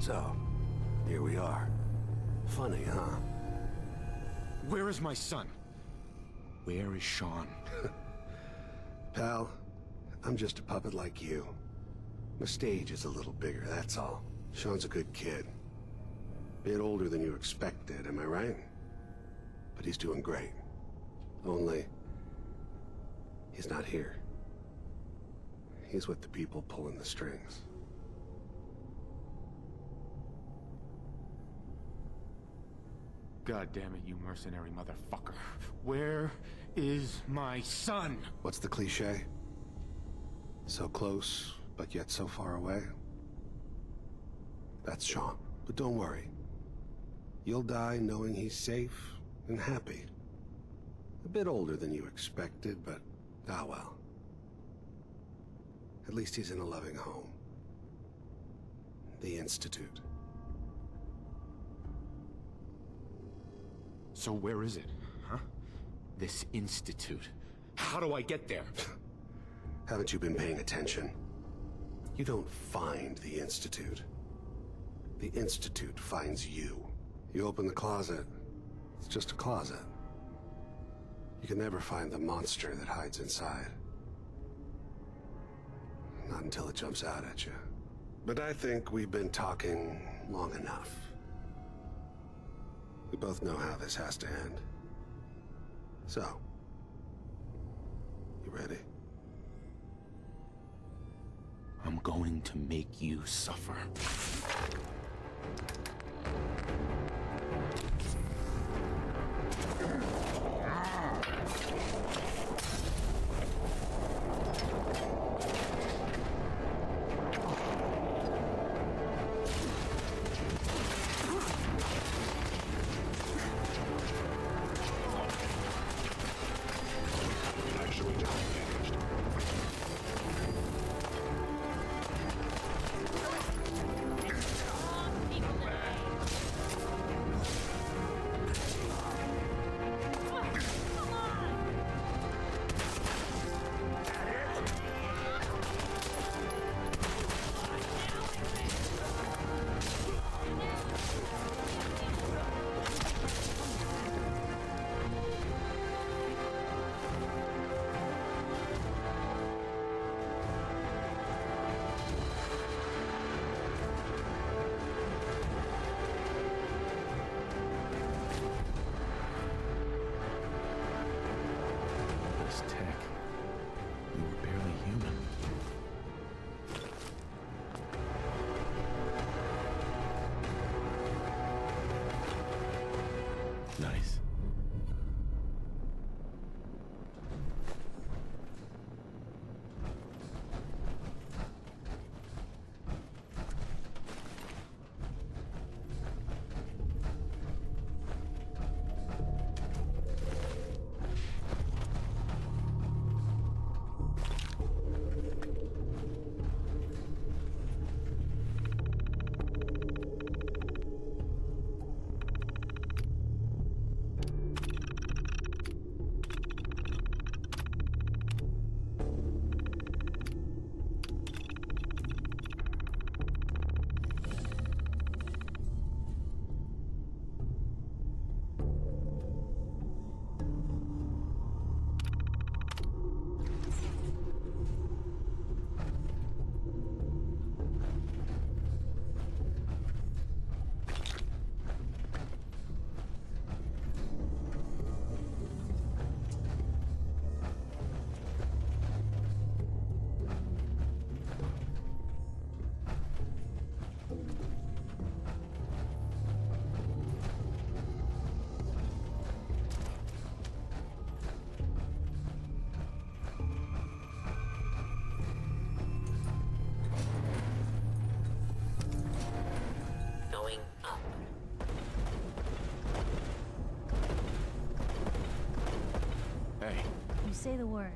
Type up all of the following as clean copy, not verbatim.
So, here we are. Funny, huh? Where is my son? Where is Sean? Pal, I'm just a puppet like you. The stage is a little bigger, that's all. Sean's a good kid. Bit older than you expected, am I right? But he's doing great. Only, he's not here. He's with the people pulling the strings. God damn it, you mercenary motherfucker. Where is my son? What's the cliche? So close, but yet so far away? That's Sean. But don't worry. You'll die knowing he's safe and happy. A bit older than you expected, but ah well. At least he's in a loving home. The Institute. So where is it, huh? This institute. How do I get there? Haven't you been paying attention? You don't find the Institute. The Institute finds you. You open the closet, it's just a closet. You can never find the monster that hides inside. Not until it jumps out at you. But I think we've been talking long enough. We both know how this has to end. So, you ready? I'm going to make you suffer. Nice. Say the word.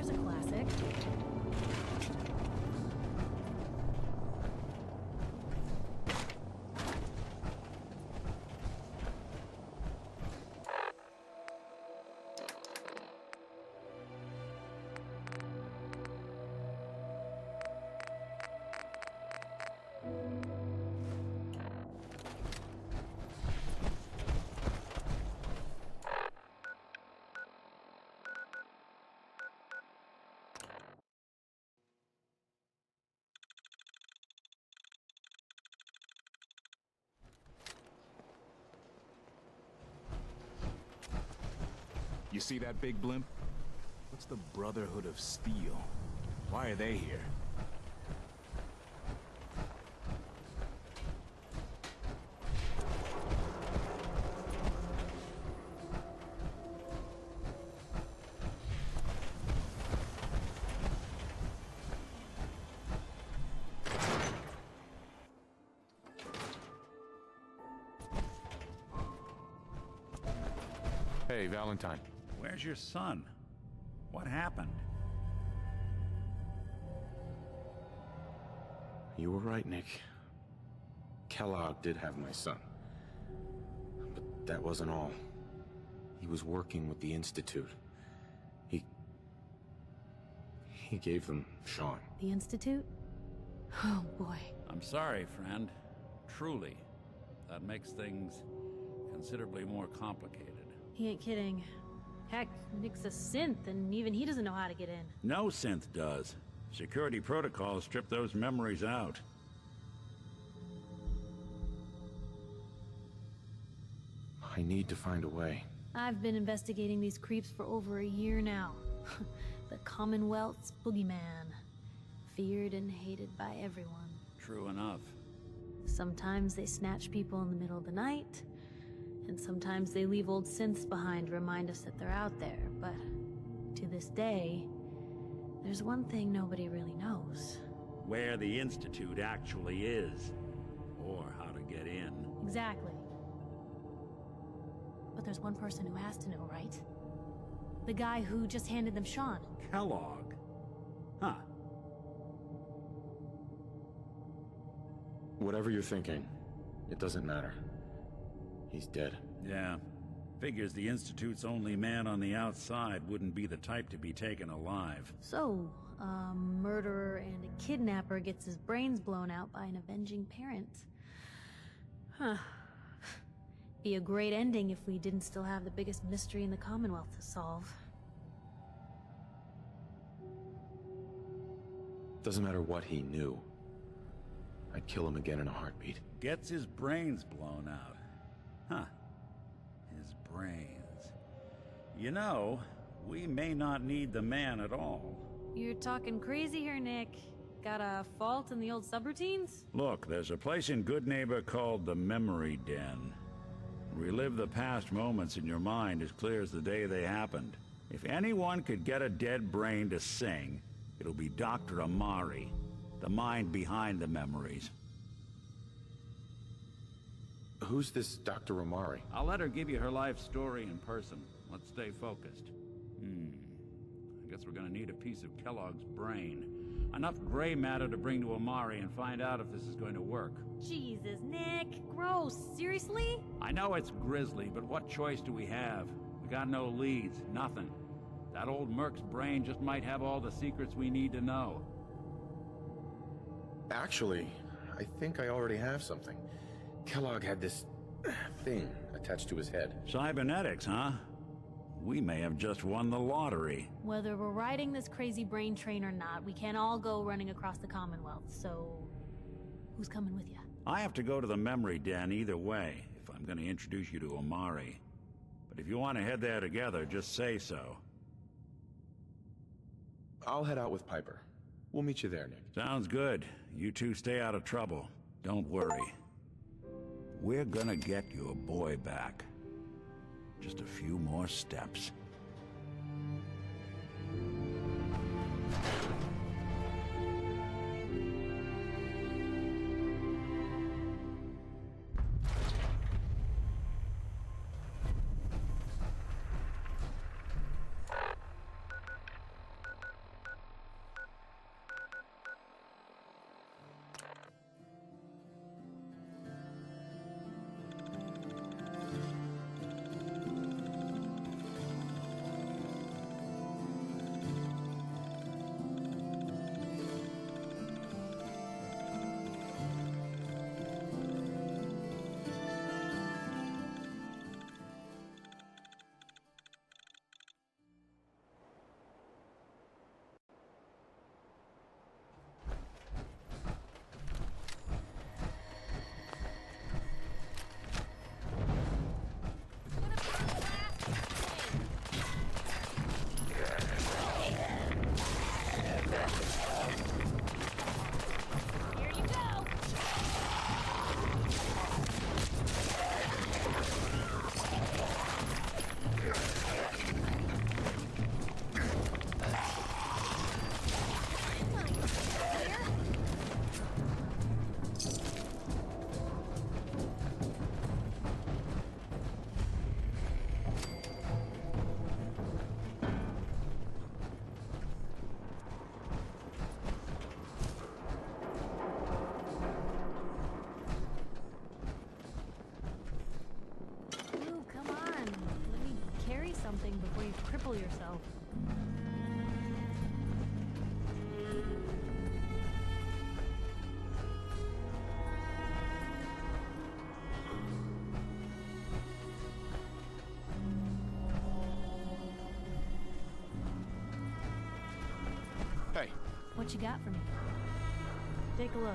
there's a classic. You see that big blimp? What's the Brotherhood of Steel? Why are they here? Hey, Valentine. Where's your son? What happened? You were right, Nick. Kellogg did have my son. But that wasn't all. He was working with the Institute. He gave them Sean. The Institute? Oh boy. I'm sorry, friend. Truly. That makes things considerably more complicated. He ain't kidding. Heck, Nick's a synth, and even he doesn't know how to get in. No synth does. Security protocols strip those memories out. I need to find a way. I've been investigating these creeps for over a year now. The Commonwealth's boogeyman. Feared and hated by everyone. True enough. Sometimes they snatch people in the middle of the night, and sometimes they leave old synths behind to remind us that they're out there, but to this day, there's one thing nobody really knows. Where the Institute actually is. Or how to get in. Exactly. But there's one person who has to know, right? The guy who just handed them Sean. Kellogg. Huh. Whatever you're thinking, it doesn't matter. He's dead. Yeah. Figures the Institute's only man on the outside wouldn't be the type to be taken alive. So, a murderer and a kidnapper gets his brains blown out by an avenging parent. Huh. Be a great ending if we didn't still have the biggest mystery in the Commonwealth to solve. Doesn't matter what he knew. I'd kill him again in a heartbeat. Gets his brains blown out. Huh. His brains. You know, we may not need the man at all. You're talking crazy here, Nick. Got a fault in the old subroutines? Look, there's a place in Good Neighbor called the Memory Den. Relive the past moments in your mind as clear as the day they happened. If anyone could get a dead brain to sing, it'll be Dr. Amari, the mind behind the memories. Who's this Dr. Amari? I'll let her give you her life story in person. Let's stay focused. I guess we're gonna need a piece of Kellogg's brain. Enough gray matter to bring to Amari and find out if this is going to work. Jesus, Nick. Gross. Seriously? I know it's grisly, but what choice do we have? We got no leads, nothing. That old Merc's brain just might have all the secrets we need to know. Actually, I think I already have something. Kellogg had this thing attached to his head. Cybernetics, huh? We may have just won the lottery. Whether we're riding this crazy brain train or not, we can't all go running across the Commonwealth, so... who's coming with you? I have to go to the Memory Den either way, if I'm going to introduce you to Amari. But if you want to head there together, just say so. I'll head out with Piper. We'll meet you there, Nick. Sounds good. You two stay out of trouble. Don't worry. We're gonna get your boy back. Just a few more steps. before you cripple yourself. Hey, What you got for me? Take a look.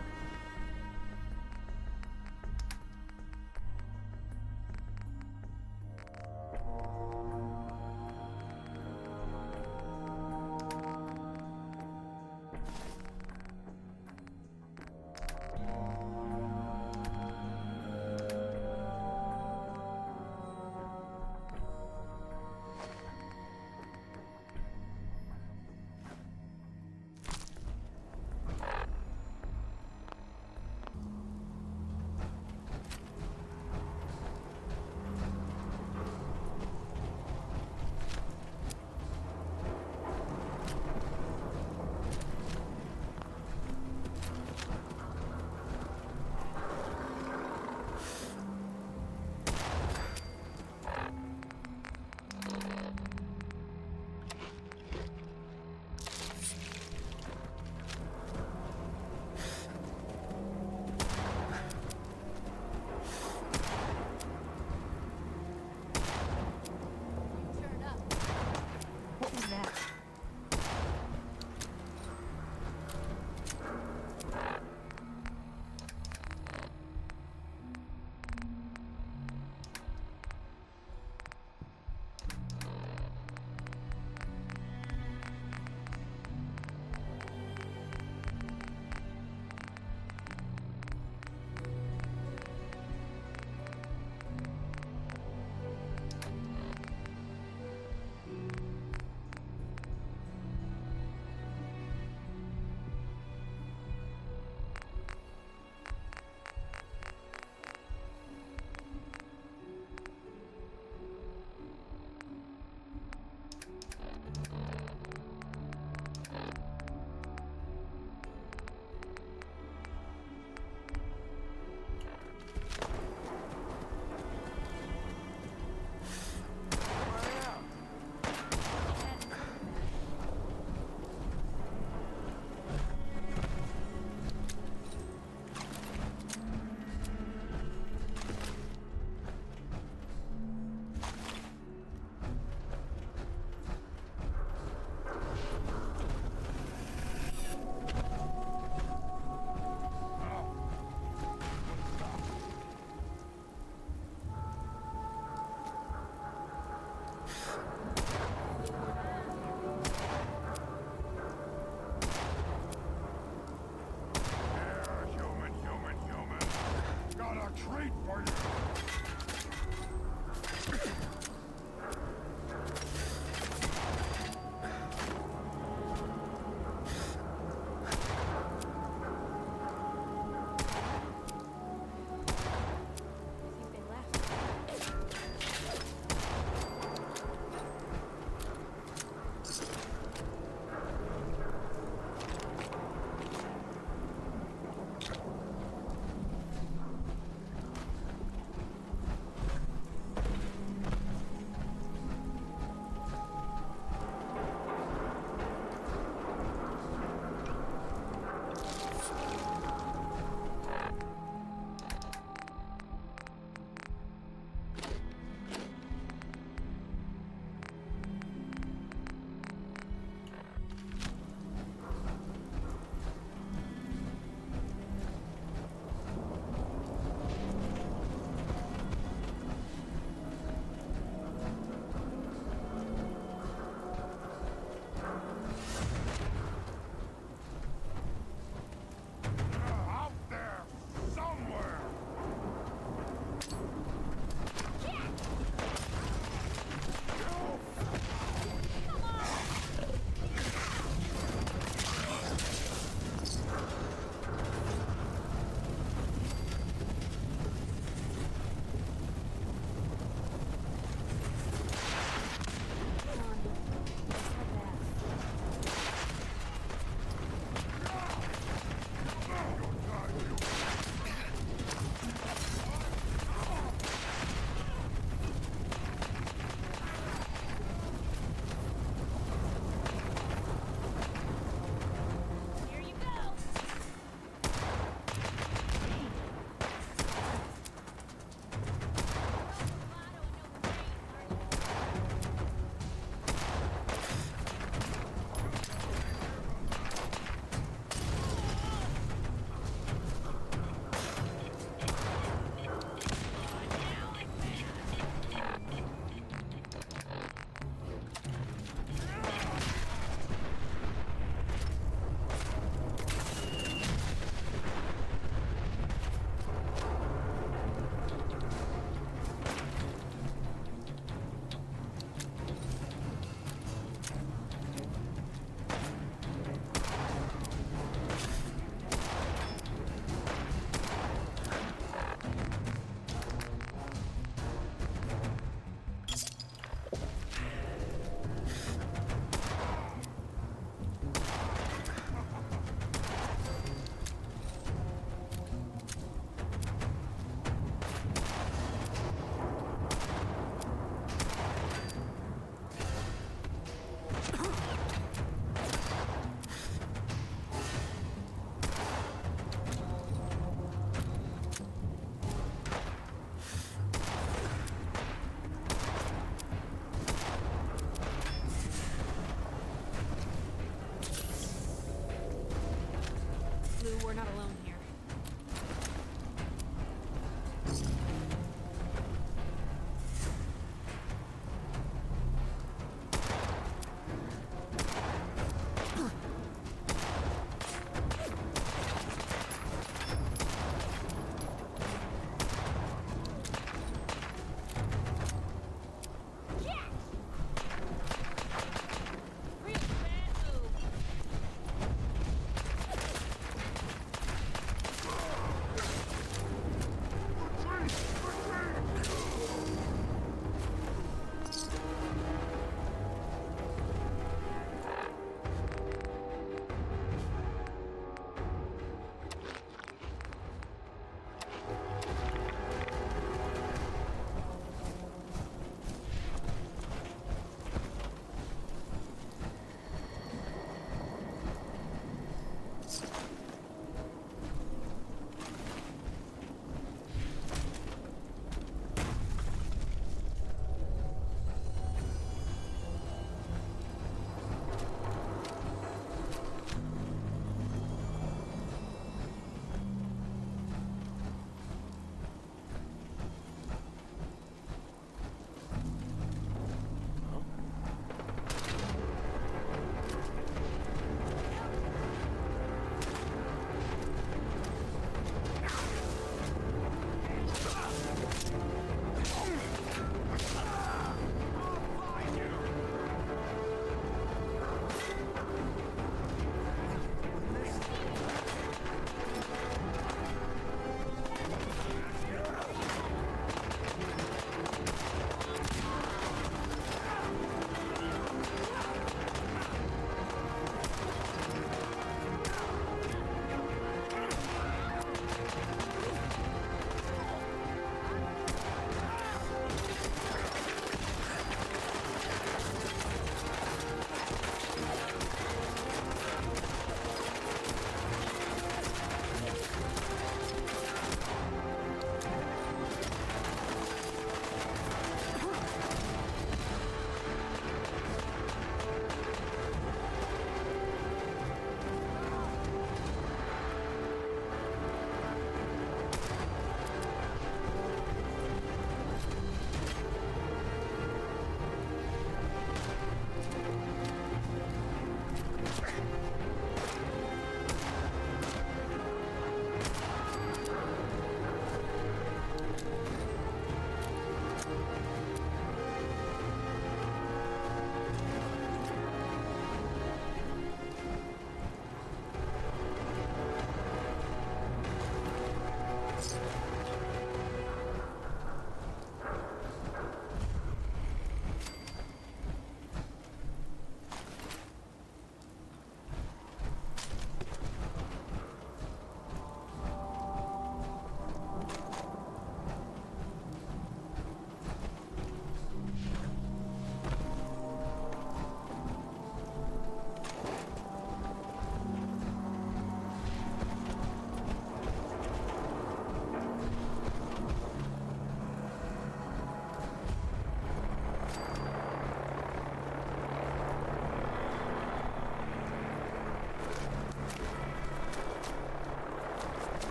we're not alone here.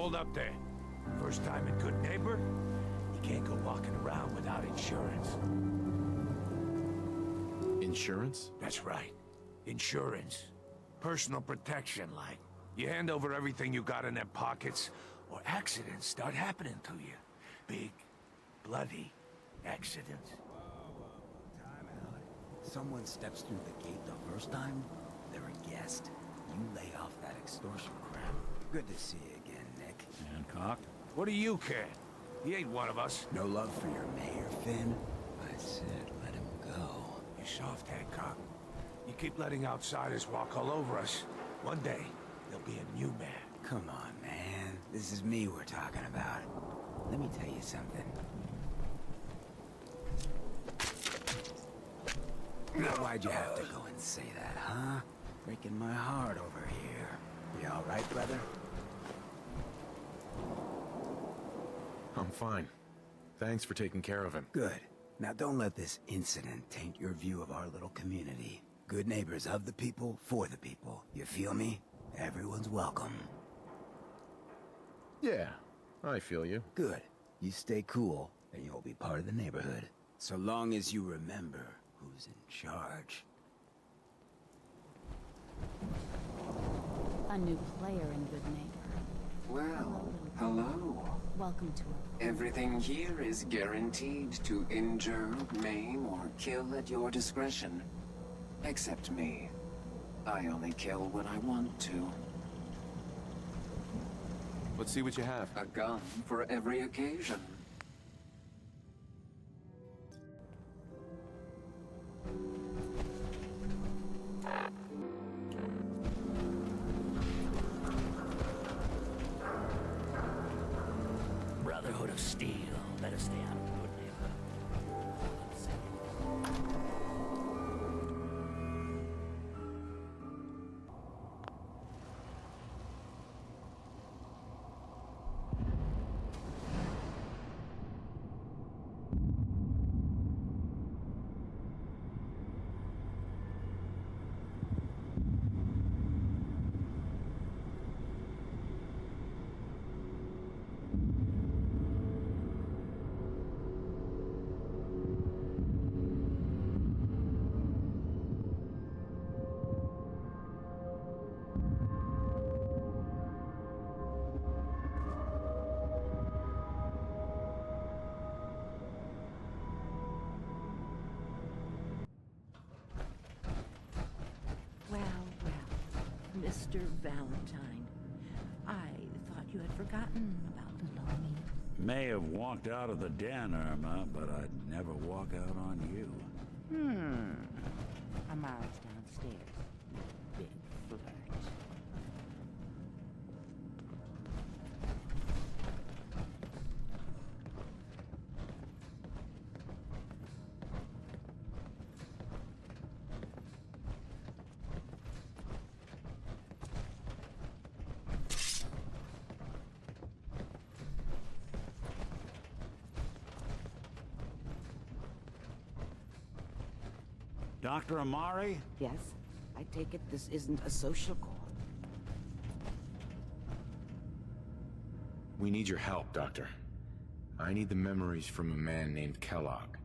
Hold up there. First time in Good Neighbor? can't go walking around without insurance. Insurance? That's right. Insurance. Personal protection, like. You hand over everything you got in their pockets, or accidents start happening to you. Big, bloody accidents. Time out. Someone steps through the gate the first time, they're a guest. You lay off that extortion crap. Good to see you again, Nick. Hancock? What do you care? He ain't one of us. No love for your mayor, Finn? I said let him go. You soft, Hancock. You keep letting outsiders walk all over us. One day, there'll be a new man. Come on, man. This is me we're talking about. Let me tell you something. Why'd you have to go and say that, huh? Breaking my heart over here. You all right, brother? I'm fine. Thanks for taking care of him. Good. Now don't let this incident taint your view of our little community. Good neighbors of the people, for the people. You feel me? Everyone's welcome. Yeah, I feel you. Good. You stay cool, and you'll be part of the neighborhood. So long as you remember who's in charge. A new player in Good Neighbor. Well, hello. Welcome to our... Everything here is guaranteed to injure, maim, or kill at your discretion. Except me. I only kill when I want to. Let's see what you have. A gun for every occasion. Brotherhood of Steel. Better stay out of Good Neighbor. Mr. Valentine. I thought you had forgotten about little me. May have walked out of the den, Irma, but I'd never walk out on you. Amara's downstairs. Big flirt. Dr. Amari? Yes? I take it this isn't a social call. We need your help, Doctor. I need the memories from a man named Kellogg.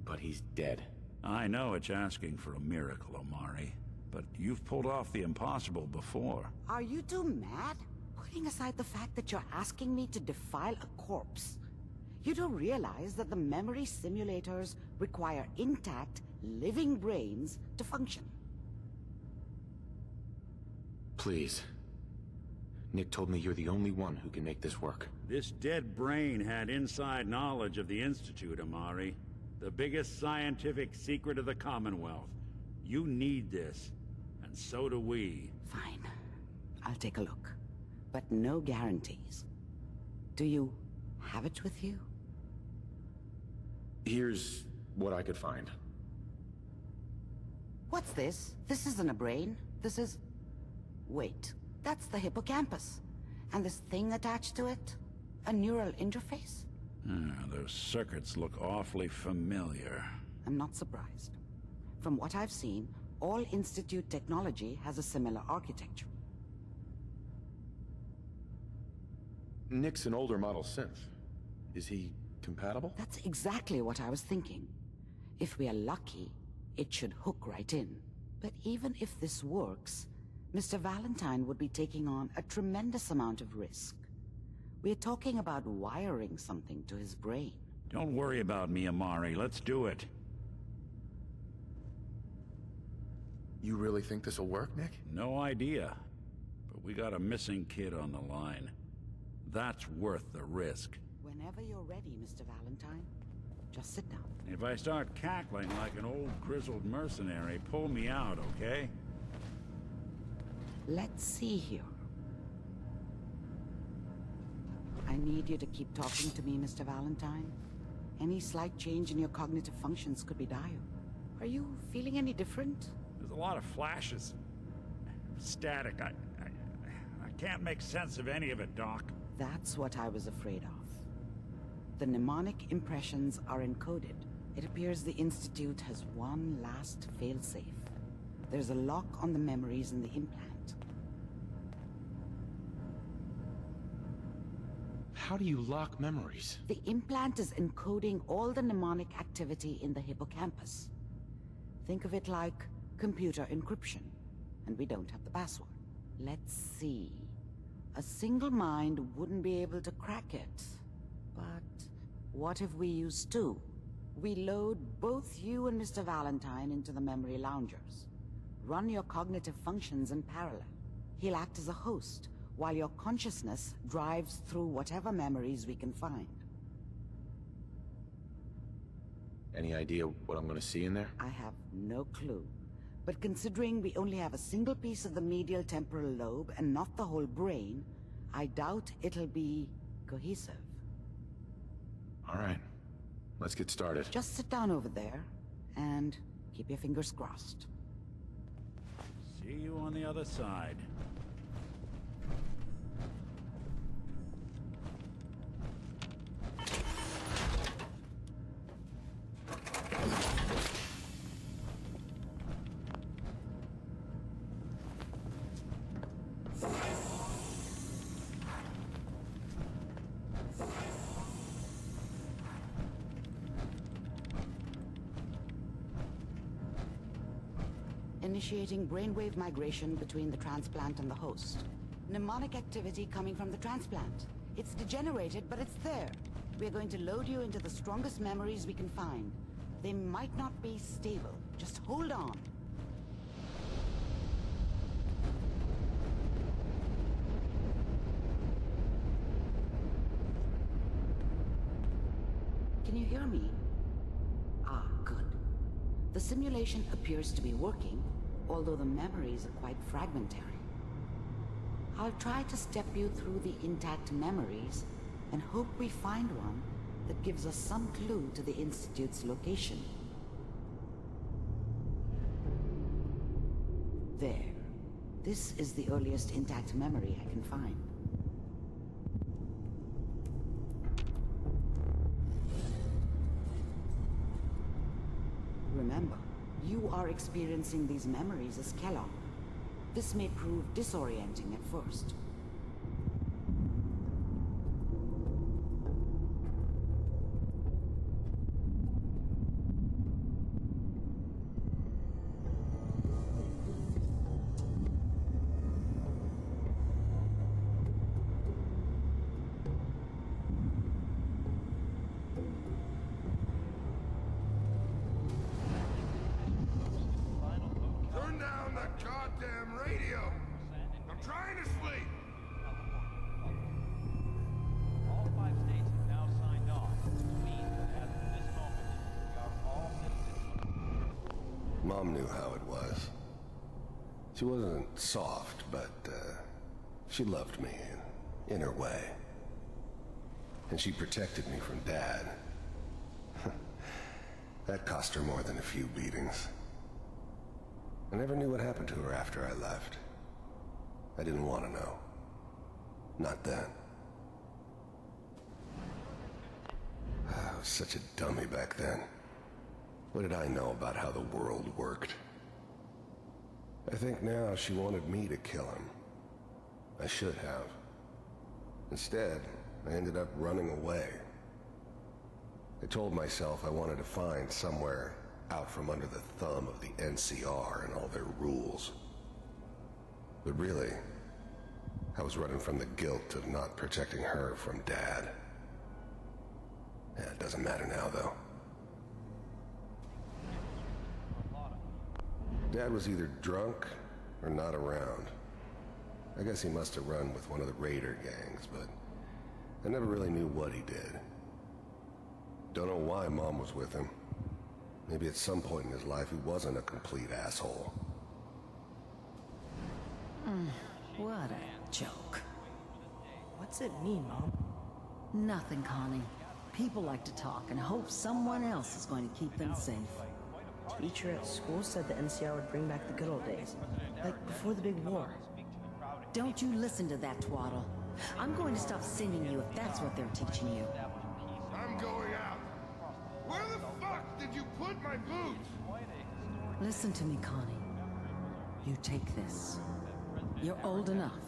But he's dead. I know it's asking for a miracle, Amari. But you've pulled off the impossible before. Are you two mad? Putting aside the fact that you're asking me to defile a corpse, you do realize that the memory simulators require intact, living brains to function. Please. Nick told me you're the only one who can make this work. This dead brain had inside knowledge of the Institute, Amari. The biggest scientific secret of the Commonwealth. You need this, and so do we. Fine. I'll take a look. But no guarantees. Do you have it with you? Here's what I could find. What's this? This isn't a brain. This is... Wait. That's the hippocampus. And this thing attached to it? A neural interface? Those circuits look awfully familiar. I'm not surprised. From what I've seen, all Institute technology has a similar architecture. Nick's an older model synth. Is he compatible? That's exactly what I was thinking. If we are lucky, it should hook right in. But even if this works, Mr. Valentine would be taking on a tremendous amount of risk. We're talking about wiring something to his brain. Don't worry about me, Amari. Let's do it. You really think this'll work, Nick? No idea. But we got a missing kid on the line. That's worth the risk. Whenever you're ready, Mr. Valentine, just sit down. If I start cackling like an old grizzled mercenary, pull me out, okay? Let's see here. I need you to keep talking to me, Mr. Valentine. Any slight change in your cognitive functions could be dire. Are you feeling any different? There's a lot of flashes. Static. I can't make sense of any of it, Doc. That's what I was afraid of. The mnemonic impressions are encoded. It appears the Institute has one last failsafe. There's a lock on the memories in the implant. How do you lock memories? The implant is encoding all the mnemonic activity in the hippocampus. Think of it like computer encryption, and we don't have the password. Let's see. A single mind wouldn't be able to crack it. But what if we use two? We load both you and Mr. Valentine into the memory loungers. Run your cognitive functions in parallel. He'll act as a host, while your consciousness drives through whatever memories we can find. Any idea what I'm gonna see in there? I have no clue. But considering we only have a single piece of the medial temporal lobe and not the whole brain, I doubt it'll be cohesive. All right, let's get started. Just sit down over there and keep your fingers crossed. See you on the other side. Initiating brainwave migration between the transplant and the host. Mnemonic activity coming from the transplant. It's degenerated, but it's there. We're going to load you into the strongest memories we can find. They might not be stable. Just hold on. Can you hear me? Ah, good. The simulation appears to be working, although the memories are quite fragmentary. I'll try to step you through the intact memories and hope we find one that gives us some clue to the Institute's location. There. This is the earliest intact memory I can find. Remember, you are experiencing these memories as Kellogg. This may prove disorienting at first. Turn down the goddamn radio! I'm trying to sleep! All 5 states have now signed on, which means that as of this moment, we are all citizens. Mom knew how it was. She wasn't soft, but she loved me in her way. And she protected me from Dad. That cost her more than a few beatings. I never knew what happened to her after I left. I didn't want to know. Not then. I was such a dummy back then. What did I know about how the world worked? I think now she wanted me to kill him. I should have. Instead, I ended up running away. I told myself I wanted to find somewhere out from under the thumb of the NCR and all their rules. But really, I was running from the guilt of not protecting her from Dad. Yeah, it doesn't matter now, though. Dad was either drunk or not around. I guess he must have run with one of the raider gangs, but I never really knew what he did. Don't know why Mom was with him. Maybe at some point in his life he wasn't a complete asshole. What a joke. What's it mean, Mom? Nothing, Connie. People like to talk and hope someone else is going to keep them safe. Teacher at school said the NCR would bring back the good old days. Like before the big war. Don't you listen to that twaddle. I'm going to stop singing you if that's what they're teaching you. I'm going out. Where the fuck did you put my boots? Listen to me, Connie. You take this. You're old enough.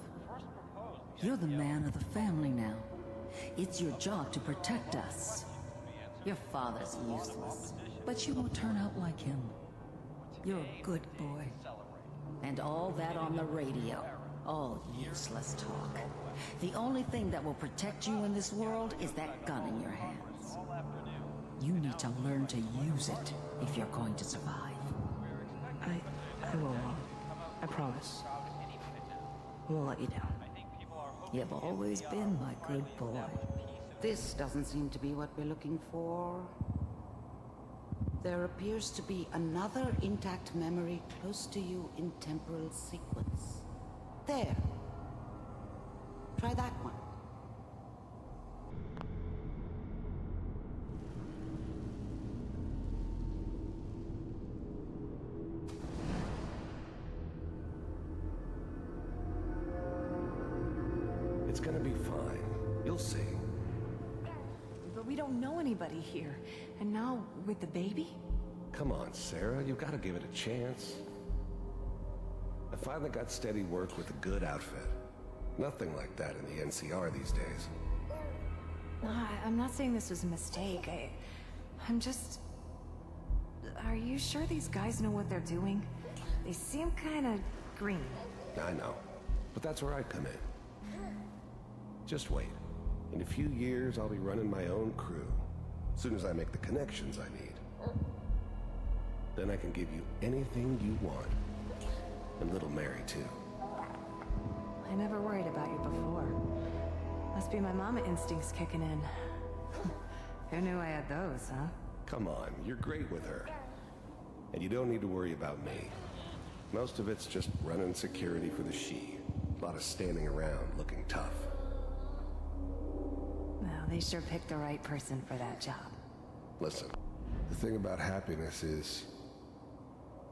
You're the man of the family now. It's your job to protect us. Your father's useless, but you won't turn out like him. You're a good boy. And all that on the radio, all useless talk. The only thing that will protect you in this world is that gun in your hands. You need to learn to use it if you're going to survive. I will, Mom. I promise. I won't let you down. You've always been my good boy. This doesn't seem to be what we're looking for. There appears to be another intact memory close to you in temporal sequence. There. Try that one. It's gonna be fine. You'll see. But we don't know anybody here. And now, with the baby? Come on, Sarah. You've got to give it a chance. I finally got steady work with a good outfit. Nothing like that in the NCR these days. I'm not saying this was a mistake. I'm just... Are you sure these guys know what they're doing? They seem kind of green. I know. But that's where I come in. Just wait. In a few years, I'll be running my own crew. As soon as I make the connections I need. Then I can give you anything you want. And little Mary, too. I never worried about you before. Must be my mama instincts kicking in. Who knew I had those, huh? Come on, you're great with her. And you don't need to worry about me. Most of it's just running security for the she. A lot of standing around looking tough. Well, they sure picked the right person for that job. Listen, the thing about happiness is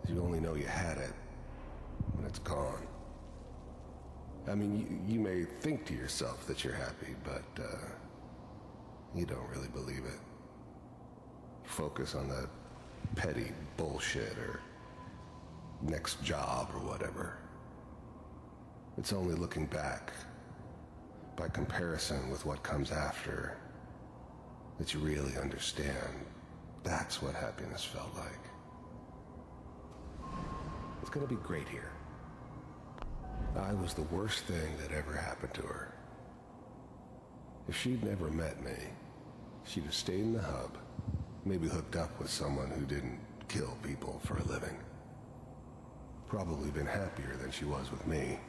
you only know you had it when it's gone. I mean, you may think to yourself that you're happy, but you don't really believe it. Focus on that petty bullshit or next job or whatever. It's only looking back, by comparison with what comes after, that you really understand that's what happiness felt like. It's gonna be great here. I was the worst thing that ever happened to her. If she'd never met me, she'd have stayed in the hub, maybe hooked up with someone who didn't kill people for a living. Probably been happier than she was with me.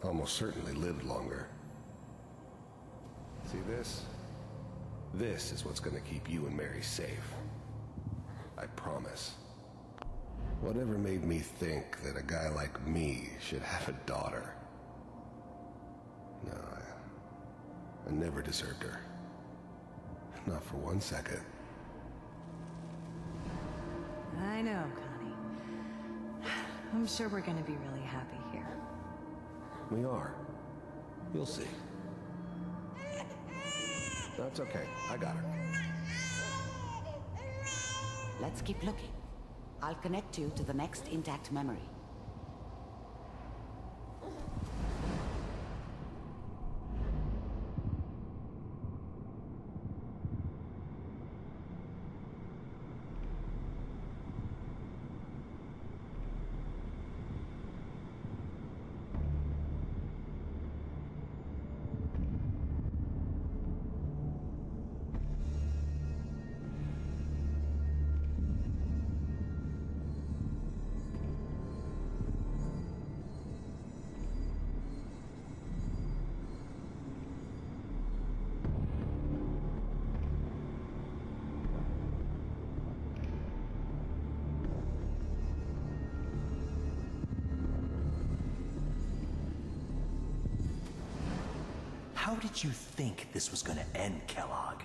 Almost certainly lived longer. See this? This is what's gonna keep you and Mary safe. I promise. Whatever made me think that a guy like me should have a daughter? No, I never deserved her. Not for 1 second. I know, Connie. I'm sure we're gonna be really happy here. We are. You'll see. That's okay. I got her. Let's keep looking. I'll connect you to the next intact memory. How did you think this was gonna end, Kellogg?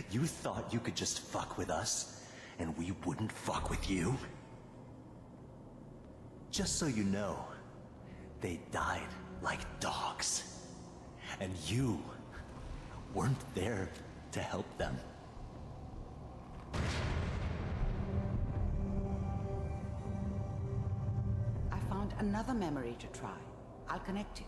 You thought you could just fuck with us, and we wouldn't fuck with you? Just so you know, they died like dogs. And you weren't there to help them. I found another memory to try. I'll connect you.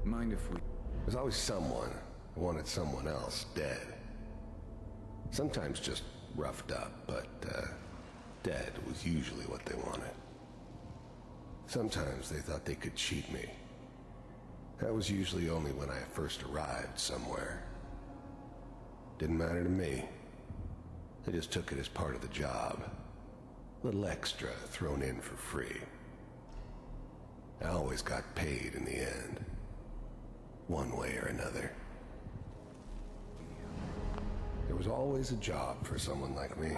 Mind if we... There's always someone who wanted someone else dead. Sometimes just roughed up, but dead was usually what they wanted. Sometimes they thought they could cheat me. That was usually only when I first arrived somewhere. Didn't matter to me. They just took it as part of the job. A little extra thrown in for free. I always got paid in the end. One way or another. There was always a job for someone like me.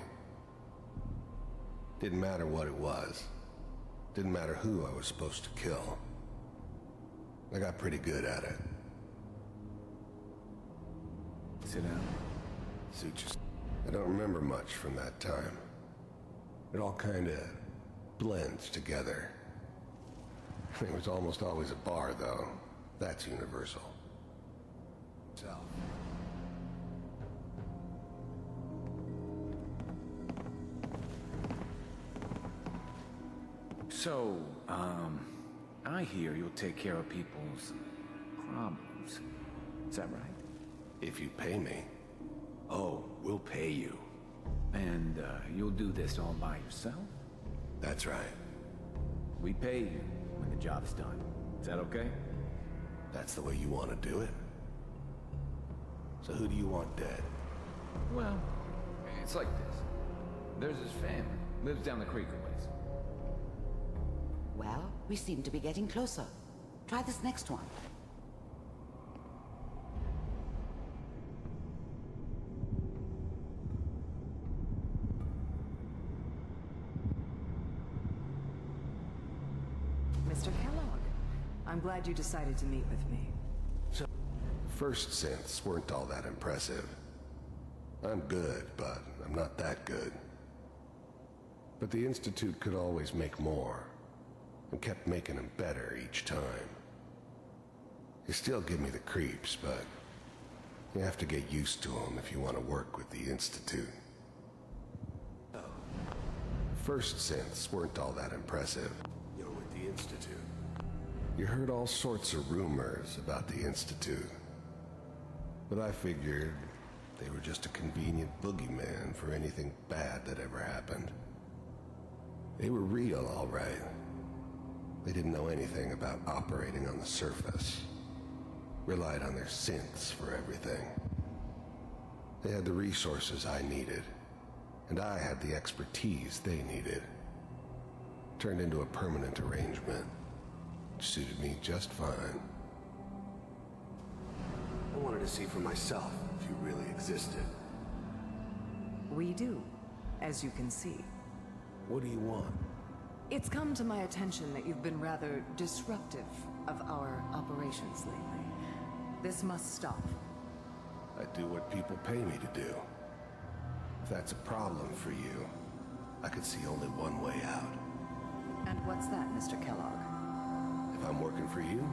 Didn't matter what it was. Didn't matter who I was supposed to kill. I got pretty good at it. Sit down. Suit yourself. I don't remember much from that time. It all kinda blends together. There was almost always a bar, though. That's universal. So, I hear you'll take care of people's problems. Is that right? If you pay me. Oh, we'll pay you. And, you'll do this all by yourself? That's right. We pay you when the job's done. Is that okay? That's the way you want to do it? So who do you want dead? Well, it's like this. There's his family. Lives down the creek a ways. Well, we seem to be getting closer. Try this next one. Mr. Kellogg, I'm glad you decided to meet with me. So, first synths weren't all that impressive. I'm good, but I'm not that good. But the Institute could always make more, and kept making them better each time. They still give me the creeps, but you have to get used to them if you want to work with the Institute. First synths weren't all that impressive. You're with the Institute. You heard all sorts of rumors about the Institute. But I figured they were just a convenient boogeyman for anything bad that ever happened. They were real, all right. They didn't know anything about operating on the surface. Relied on their synths for everything. They had the resources I needed, and I had the expertise they needed. Turned into a permanent arrangement, which suited me just fine. I wanted to see for myself if you really existed. We do, as you can see. What do you want? It's come to my attention that you've been rather disruptive of our operations lately. This must stop. I do what people pay me to do. If that's a problem for you, I could see only one way out. And what's that, Mr. Kellogg? If I'm working for you,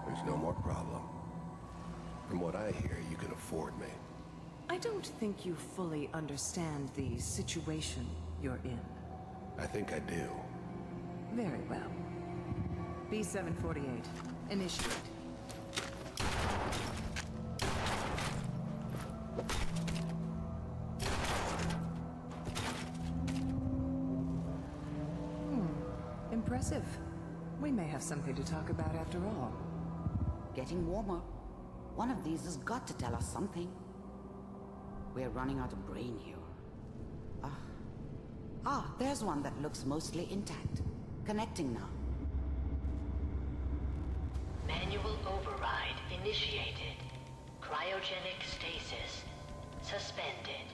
there's no more problem. From what I hear, you can afford me. I don't think you fully understand the situation you're in. I think I do. Very well. B-748, initiate. Impressive. We may have something to talk about after all. getting warmer. One of these has got to tell us something. We're running out of brain here. There's one that looks mostly intact. Connecting now. Manual override initiated. Cryogenic stasis suspended.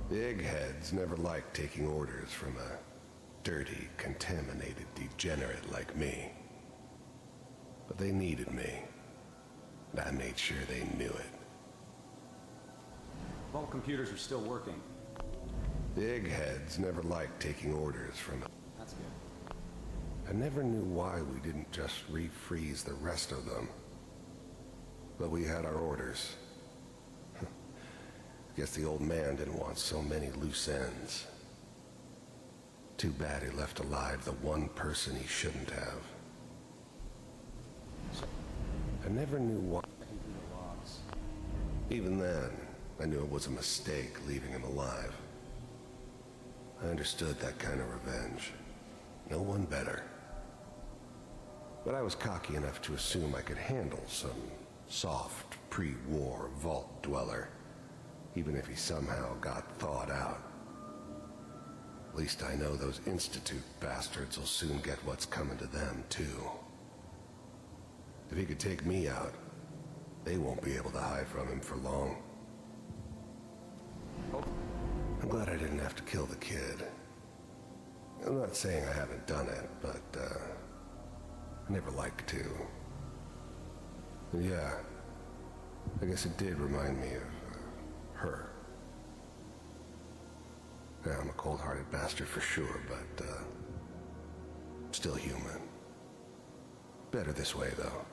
The eggheads never liked taking orders from a dirty, contaminated degenerate like me. But they needed me. And I made sure they knew it. All computers are still working. The eggheads never liked taking orders from a... That's good. I never knew why we didn't just refreeze the rest of them. But we had our orders. Guess the old man didn't want so many loose ends. Too bad he left alive the one person he shouldn't have. I never knew why. Even then, I knew it was a mistake leaving him alive. I understood that kind of revenge. No one better. But I was cocky enough to assume I could handle some soft, pre-war vault dweller, even if he somehow got thawed out. At least I know those Institute bastards will soon get what's coming to them, too. If he could take me out, they won't be able to hide from him for long. I'm glad I didn't have to kill the kid. I'm not saying I haven't done it, but, I never liked to. And yeah, I guess it did remind me of, her. Yeah, I'm a cold-hearted bastard for sure, but, still human. Better this way, though.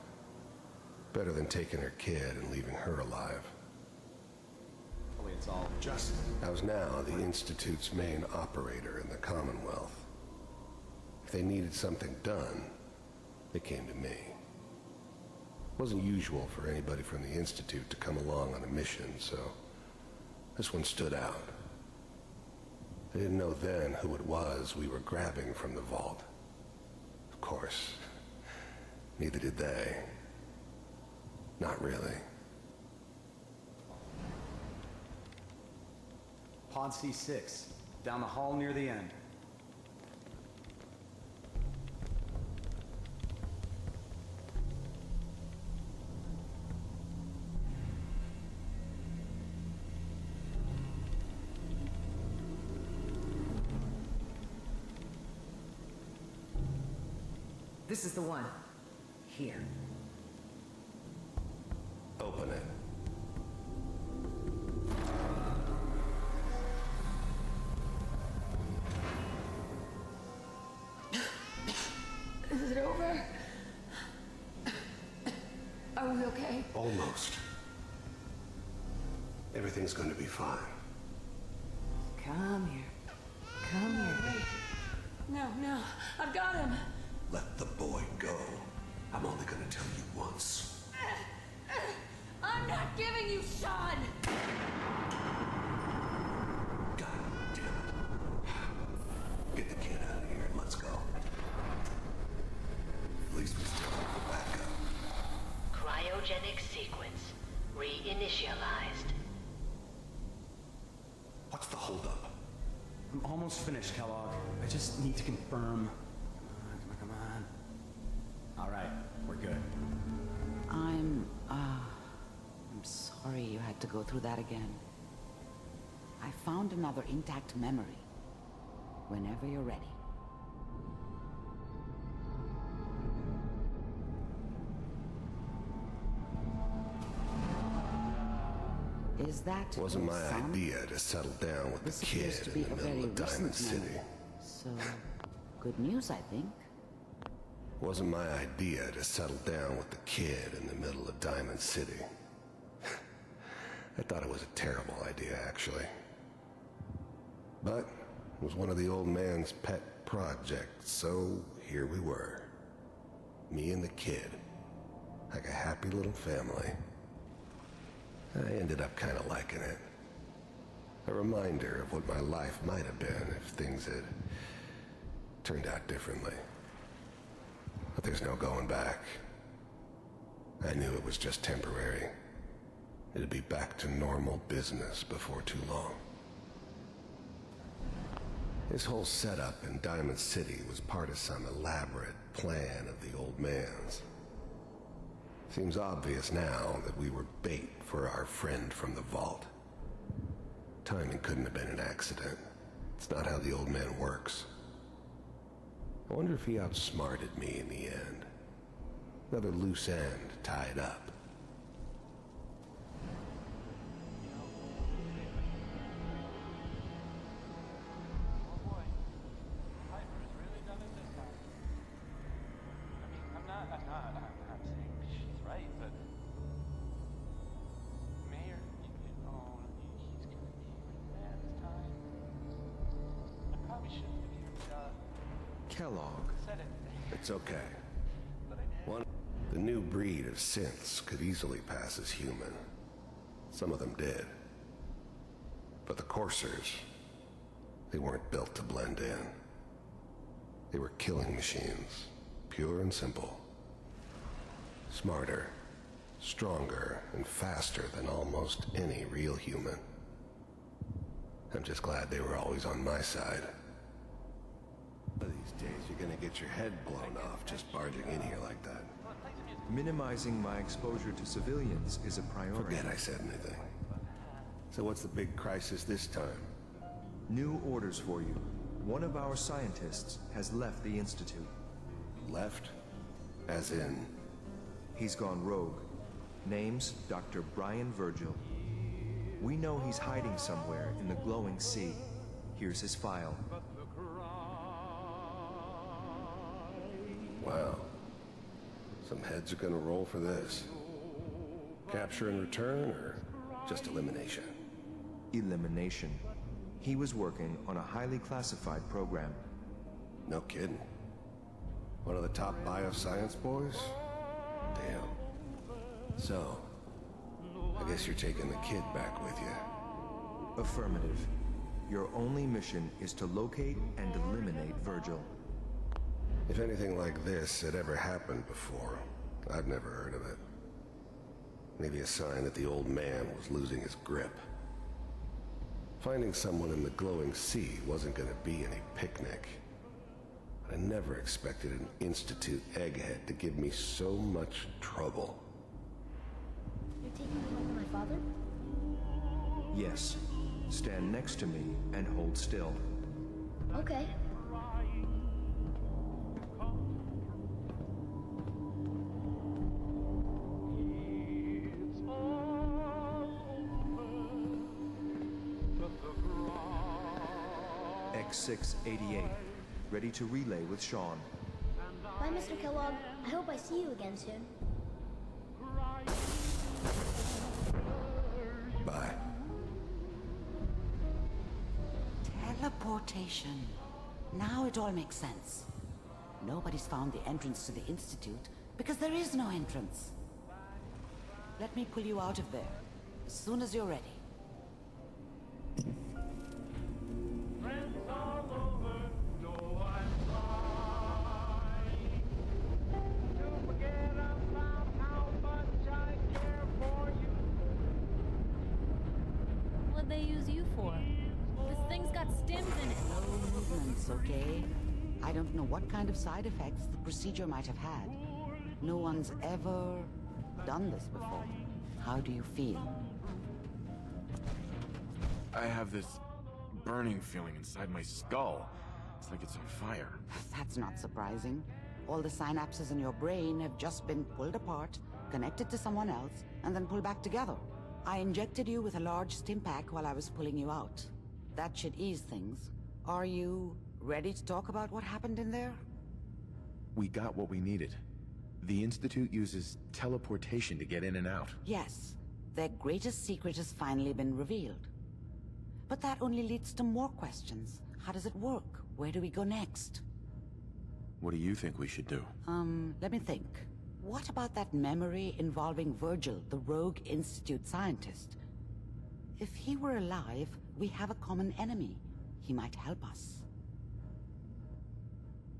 Better than taking her kid and leaving her alive. It's all just. I was now the Institute's main operator in the Commonwealth. If they needed something done, they came to me. It wasn't usual for anybody from the Institute to come along on a mission, so this one stood out. I didn't know then who it was we were grabbing from the vault. Of course, neither did they. Not really. Pod C6, down the hall near the end. This is the one. Here. Open it. Is it over? Are we okay? Almost. Everything's going to be fine. Come here. Come here. No, no. I've got him. Let the boy go. I'm only going to tell you once. I'm not giving you Sean! God damn it. Get the kid out of here and let's go. At least we still have the backup. Cryogenic sequence reinitialized. What's the holdup? I'm almost finished, Kellogg. I just need to confirm. Come on. All right, we're good. I'm sorry you had to go through that again. I found another intact memory. Whenever you're ready. Is that Wasn't your my son? idea to settle down with This the kid appears to in be the a middle very of Diamond recent City. memory. So, good news, I think. Wasn't my idea to settle down with the kid in the middle of Diamond City. I thought it was a terrible idea, actually. But it was one of the old man's pet projects, so here we were. Me and the kid. Like a happy little family. I ended up kind of liking it. A reminder of what my life might have been if things had turned out differently. But there's no going back. I knew it was just temporary. It'd be back to normal business before too long. This whole setup in Diamond City was part of some elaborate plan of the old man's. Seems obvious now that we were bait for our friend from the vault. Timing couldn't have been an accident. It's not how the old man works. I wonder if he outsmarted me in the end. Another loose end tied up. Kellogg. It's okay. The new breed of synths could easily pass as human. Some of them did. But the coursers, they weren't built to blend in. They were killing machines, pure and simple. Smarter, stronger, and faster than almost any real human. I'm just glad they were always on my side. These days, you're gonna get your head blown off just barging in here like that. Minimizing my exposure to civilians is a priority. Forget I said anything. So what's the big crisis this time? New orders for you. One of our scientists has left the Institute. Left? As in? He's gone rogue. Name's Dr. Brian Virgil. We know he's hiding somewhere in the glowing sea. Here's his file. Wow. Some heads are gonna roll for this. Capture and return, or just elimination? Elimination. He was working on a highly classified program. No kidding. One of the top bioscience boys? Damn. So, I guess you're taking the kid back with you. Affirmative. Your only mission is to locate and eliminate Virgil. If anything like this had ever happened before, I've never heard of it. Maybe a sign that the old man was losing his grip. Finding someone in the glowing sea wasn't gonna be any picnic. I never expected an Institute egghead to give me so much trouble. You're taking me home with my father? Yes. Stand next to me and hold still. Okay. X688. Ready to relay with Sean. Bye, Mr. Kellogg. I hope I see you again soon. Bye. Teleportation. Now it all makes sense. Nobody's found the entrance to the Institute because there is no entrance. Let me pull you out of there as soon as you're ready. What'd they use you for? This thing's got stims in it. No movements, okay? I don't know what kind of side effects the procedure might have had. No one's ever done this before. How do you feel? I have this burning feeling inside my skull. It's like it's on fire. That's not surprising. All the synapses in your brain have just been pulled apart, connected to someone else, and then pulled back together. I injected you with a large stim pack while I was pulling you out. That should ease things. Are you ready to talk about what happened in there? We got what we needed. The Institute uses teleportation to get in and out. Yes. Their greatest secret has finally been revealed. But that only leads to more questions. How does it work? Where do we go next? What do you think we should do? Let me think. What about that memory involving Virgil, the rogue Institute scientist? If he were alive, we have a common enemy. He might help us.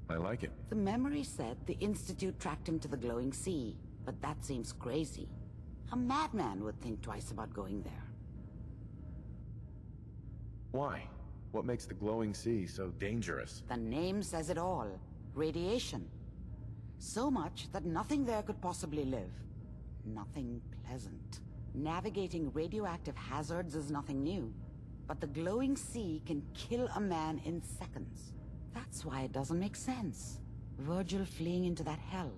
I like it. The memory said the Institute tracked him to the glowing sea. but that seems crazy. A madman would think twice about going there. Why? What makes the glowing sea so dangerous? The name says it all. Radiation. So much that nothing there could possibly live. Nothing pleasant. Navigating radioactive hazards is nothing new. But the glowing sea can kill a man in seconds. That's why it doesn't make sense. Virgil fleeing into that hell.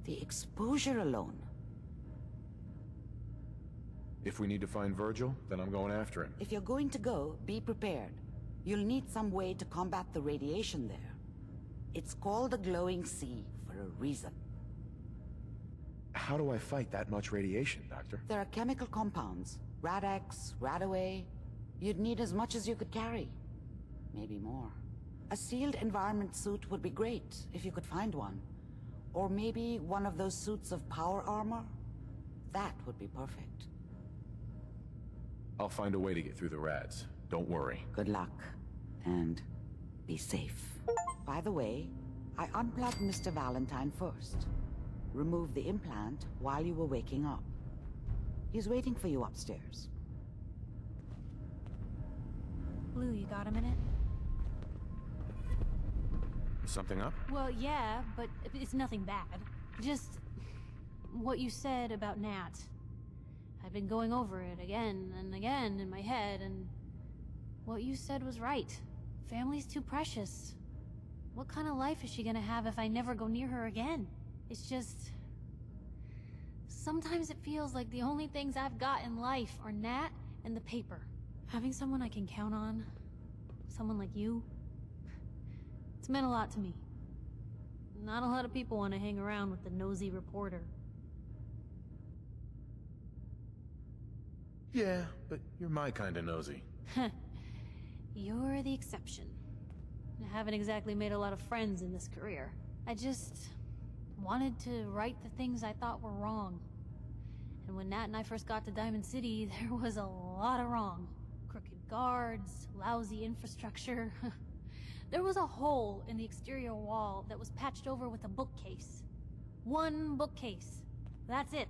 The exposure alone. If we need to find Virgil, then I'm going after him. If you're going to go, be prepared. You'll need some way to combat the radiation there. It's called the glowing sea for a reason. How do I fight that much radiation, Doctor? There are chemical compounds. Rad-X, Radaway. You'd need as much as you could carry. Maybe more. A sealed environment suit would be great, if you could find one. Or maybe one of those suits of power armor? That would be perfect. I'll find a way to get through the rads. Don't worry. Good luck. And be safe. By the way, I unplugged Mr. Valentine first. Removed the implant while you were waking up. He's waiting for you upstairs. Blue, you got a minute? Something up? Well, yeah, but it's nothing bad. Just what you said about Nat. I've been going over it again and again in my head, and what you said was right. Family's too precious. What kind of life is she gonna have if I never go near her again? It's just... sometimes it feels like the only things I've got in life are Nat and the paper. Having someone I can count on, someone like you, it's meant a lot to me. Not a lot of people want to hang around with the nosy reporter. Yeah, but you're my kind of nosy. You're the exception. I haven't exactly made a lot of friends in this career. I just wanted to right the things I thought were wrong. And when Nat and I first got to Diamond City, there was a lot of wrong. Crooked guards, lousy infrastructure. There was a hole in the exterior wall that was patched over with a bookcase. One bookcase. That's it.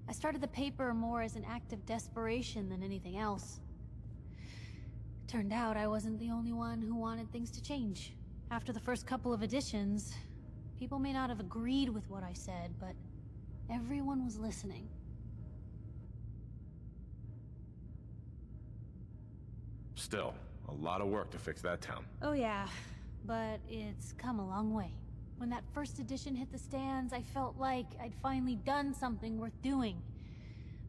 I started the paper more as an act of desperation than anything else. Turned out I wasn't the only one who wanted things to change. After the first couple of editions, people may not have agreed with what I said, but everyone was listening. Still, a lot of work to fix that town. Oh yeah, but it's come a long way. When that first edition hit the stands, I felt like I'd finally done something worth doing.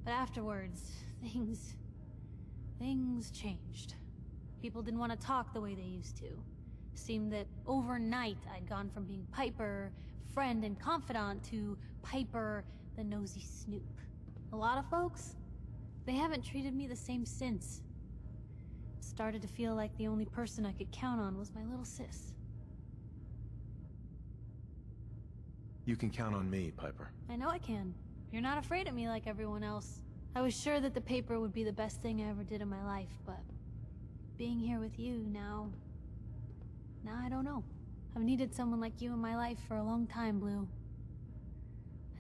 But afterwards, things changed. People didn't want to talk the way they used to. Seemed that overnight I'd gone from being Piper, friend and confidant, to Piper, the nosy snoop. A lot of folks, they haven't treated me the same since. Started to feel like the only person I could count on was my little sis. You can count on me, Piper. I know I can. You're not afraid of me like everyone else. I was sure that the paper would be the best thing I ever did in my life, but being here with you now I don't know. I've needed someone like you in my life for a long time, Blue.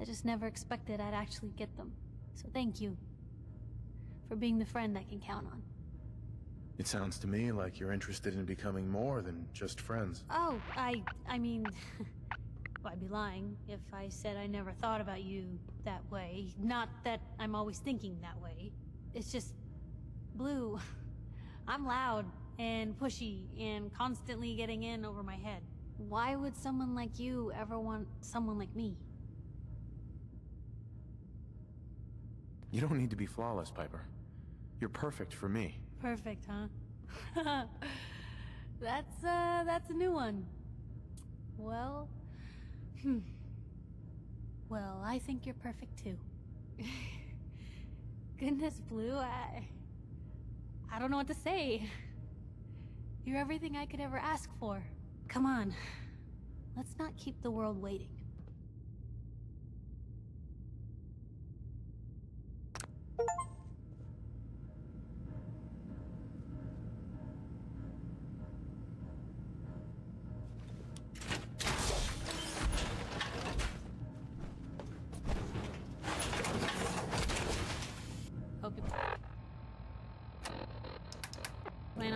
I just never expected I'd actually get them. So thank you for being the friend I can count on. It sounds to me like you're interested in becoming more than just friends. Oh, I mean, well, I'd be lying if I said I never thought about you that way. Not that I'm always thinking that way. It's just, Blue, I'm loud and pushy and constantly getting in over my head. Why would someone like you ever want someone like me? You don't need to be flawless, Piper. You're perfect for me. Perfect, huh? That's a new one. Well, well, I think you're perfect too. Goodness, Blue, I don't know what to say. You're everything I could ever ask for. Come on, let's not keep the world waiting.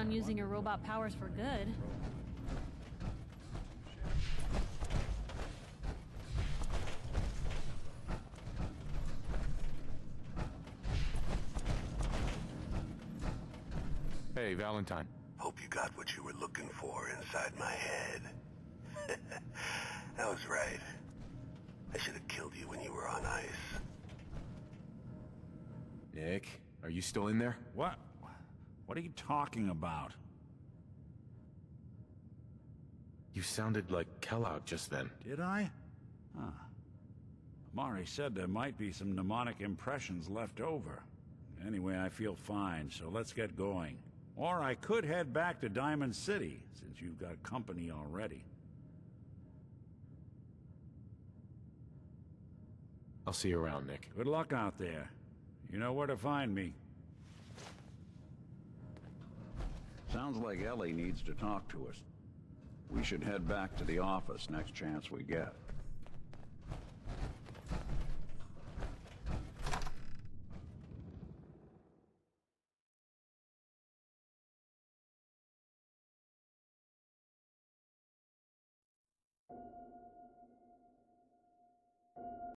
on using her robot powers for good. Hey, Valentine. Hope you got what you were looking for inside my head. That was right. I should have killed you when you were on ice. Nick, are you still in there? What? What are you talking about? You sounded like Kellogg just then. Did I? Huh. Amari said there might be some mnemonic impressions left over. Anyway, I feel fine, so let's get going. Or I could head back to Diamond City, since you've got company already. I'll see you around, Nick. Good luck out there. You know where to find me. Sounds like Ellie needs to talk to us. We should head back to the office next chance we get.